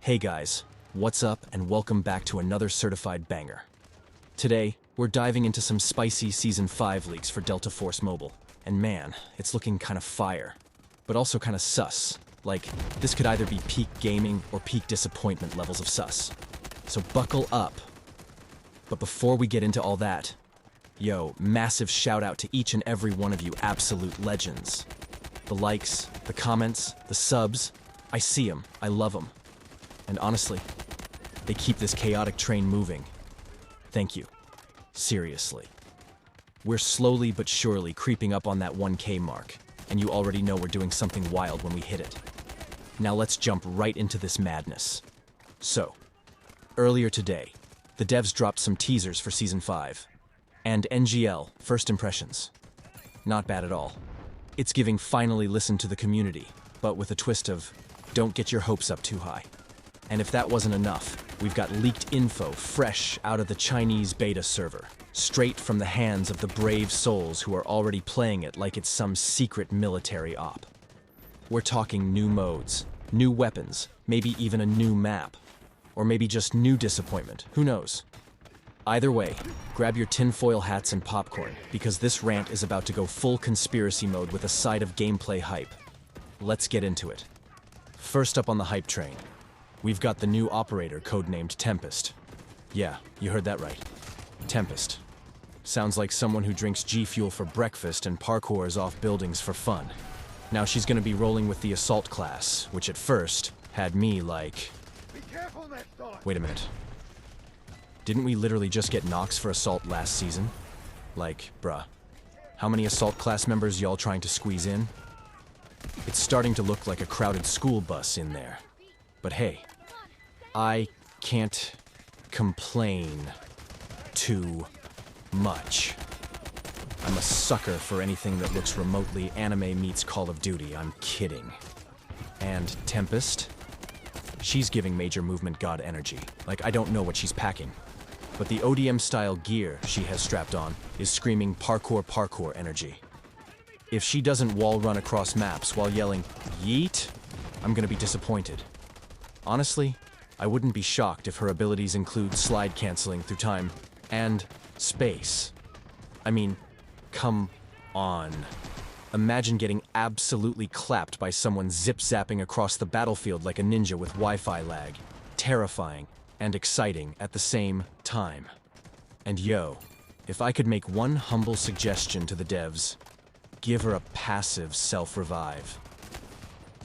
Hey guys, what's up and welcome back to another certified banger. Today, we're diving into some spicy Season 5 leaks for Delta Force Mobile. And man, it's looking kind of fire, but also kind of sus. Like, this could either be peak gaming or peak disappointment levels of sus. So buckle up. But before we get into all that, yo, massive shout out to each and every one of you absolute legends. The likes, the comments, the subs, I see them, I love them. And honestly, they keep this chaotic train moving. Thank you. Seriously. We're slowly but surely creeping up on that 1K mark, and you already know we're doing something wild when we hit it. Now let's jump right into this madness. So, earlier today, the devs dropped some teasers for Season 5. And NGL, first impressions. Not bad at all. It's giving finally listen to the community, but with a twist of don't get your hopes up too high. And if that wasn't enough, we've got leaked info fresh out of the Chinese beta server, straight from the hands of the brave souls who are already playing it like it's some secret military op. We're talking new modes, new weapons, maybe even a new map, or maybe just new disappointment, who knows? Either way, grab your tinfoil hats and popcorn, because this rant is about to go full conspiracy mode with a side of gameplay hype. Let's get into it. First up on the hype train, we've got the new operator codenamed Tempest. Yeah, you heard that right. Tempest. Sounds like someone who drinks G Fuel for breakfast and parkours off buildings for fun. Now she's gonna be rolling with the Assault class, which at first had me like... Be careful next time. Wait a minute. Didn't we literally just get Nox for Assault last season? Like, bruh. How many Assault class members y'all trying to squeeze in? It's starting to look like a crowded school bus in there. But hey, I can't complain too much. I'm a sucker for anything that looks remotely anime meets Call of Duty, I'm kidding. And Tempest? She's giving major movement god energy. Like, I don't know what she's packing. But the ODM-style gear she has strapped on is screaming parkour energy. If she doesn't wall run across maps while yelling, yeet, I'm gonna be disappointed. Honestly, I wouldn't be shocked if her abilities include slide canceling through time and space. I mean, come on. Imagine getting absolutely clapped by someone zip-zapping across the battlefield like a ninja with Wi-Fi lag. Terrifying and exciting at the same time. And yo, if I could make one humble suggestion to the devs, give her a passive self-revive.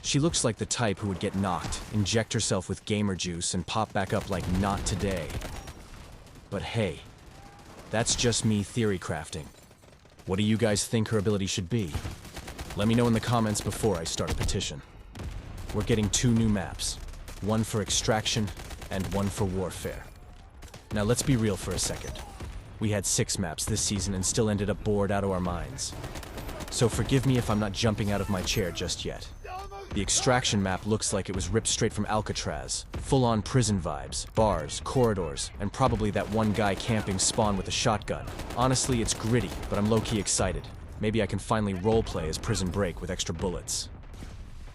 She looks like the type who would get knocked, inject herself with gamer juice, and pop back up like not today. But hey, that's just me theory crafting. What do you guys think her ability should be? Let me know in the comments before I start a petition. We're getting 2 new maps, one for extraction and one for warfare. Now let's be real for a second. We had 6 maps this season and still ended up bored out of our minds. So forgive me if I'm not jumping out of my chair just yet. The extraction map looks like it was ripped straight from Alcatraz. Full-on prison vibes, bars, corridors, and probably that one guy camping spawn with a shotgun. Honestly, it's gritty, but I'm low-key excited. Maybe I can finally roleplay as Prison Break with extra bullets.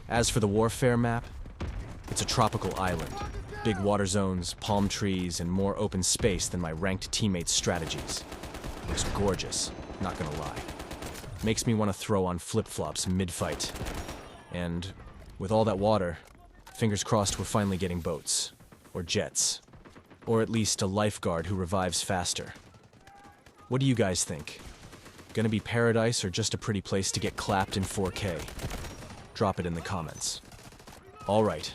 As for the warfare map, it's a tropical island. Big water zones, palm trees, and more open space than my ranked teammates' strategies. Looks gorgeous, not gonna lie. Makes me want to throw on flip-flops mid-fight. And with all that water, fingers crossed we're finally getting boats. Or jets. Or at least a lifeguard who revives faster. What do you guys think? Gonna be paradise or just a pretty place to get clapped in 4K? Drop it in the comments. Alright,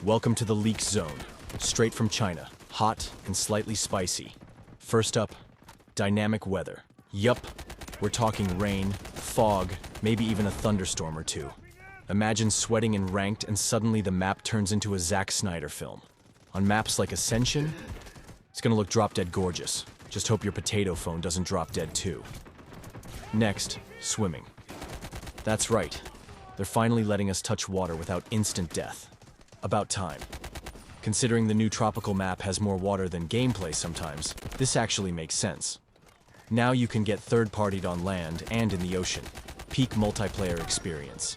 welcome to the leak zone. Straight from China, hot and slightly spicy. First up, dynamic weather. Yup, we're talking rain, fog, maybe even a thunderstorm or two. Imagine sweating in ranked and suddenly the map turns into a Zack Snyder film. On maps like Ascension, it's gonna look drop-dead gorgeous. Just hope your potato phone doesn't drop dead too. Next, swimming. That's right. They're finally letting us touch water without instant death. About time. Considering the new tropical map has more water than gameplay sometimes, this actually makes sense. Now you can get third-partied on land and in the ocean. Peak multiplayer experience.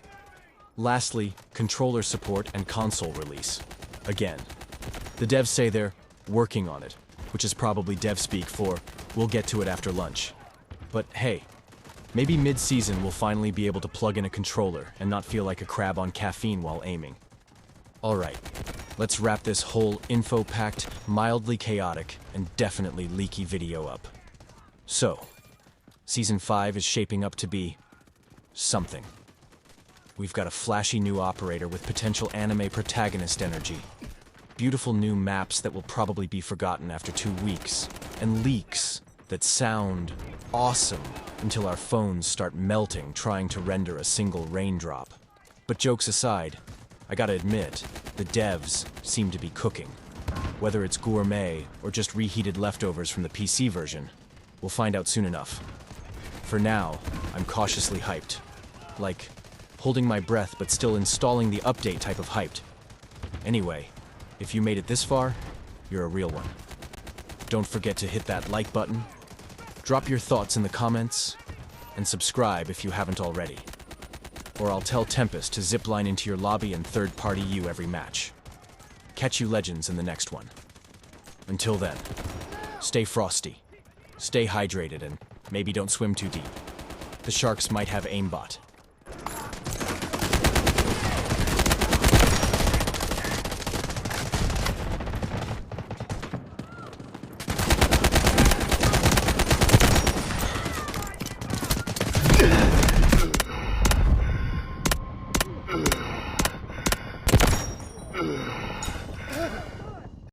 Lastly, controller support and console release. Again, The devs say they're working on it, which is probably dev speak for we'll get to it after lunch. But hey, maybe mid-season we'll finally be able to plug in a controller and not feel like a crab on caffeine while aiming. Alright, let's wrap this whole info-packed, mildly chaotic, and definitely leaky video up. So, Season 5 is shaping up to be something. We've got a flashy new operator with potential anime protagonist energy, beautiful new maps that will probably be forgotten after 2 weeks, and leaks that sound awesome until our phones start melting trying to render a single raindrop. But jokes aside, I gotta admit, the devs seem to be cooking. Whether it's gourmet or just reheated leftovers from the PC version, we'll find out soon enough. For now, I'm cautiously hyped. Like, holding my breath but still installing the update type of hyped. Anyway, if you made it this far, you're a real one. Don't forget to hit that like button, drop your thoughts in the comments, and subscribe if you haven't already. Or I'll tell Tempest to zipline into your lobby and third-party you every match. Catch you legends in the next one. Until then, stay frosty, stay hydrated, and maybe don't swim too deep. The sharks might have aimbot.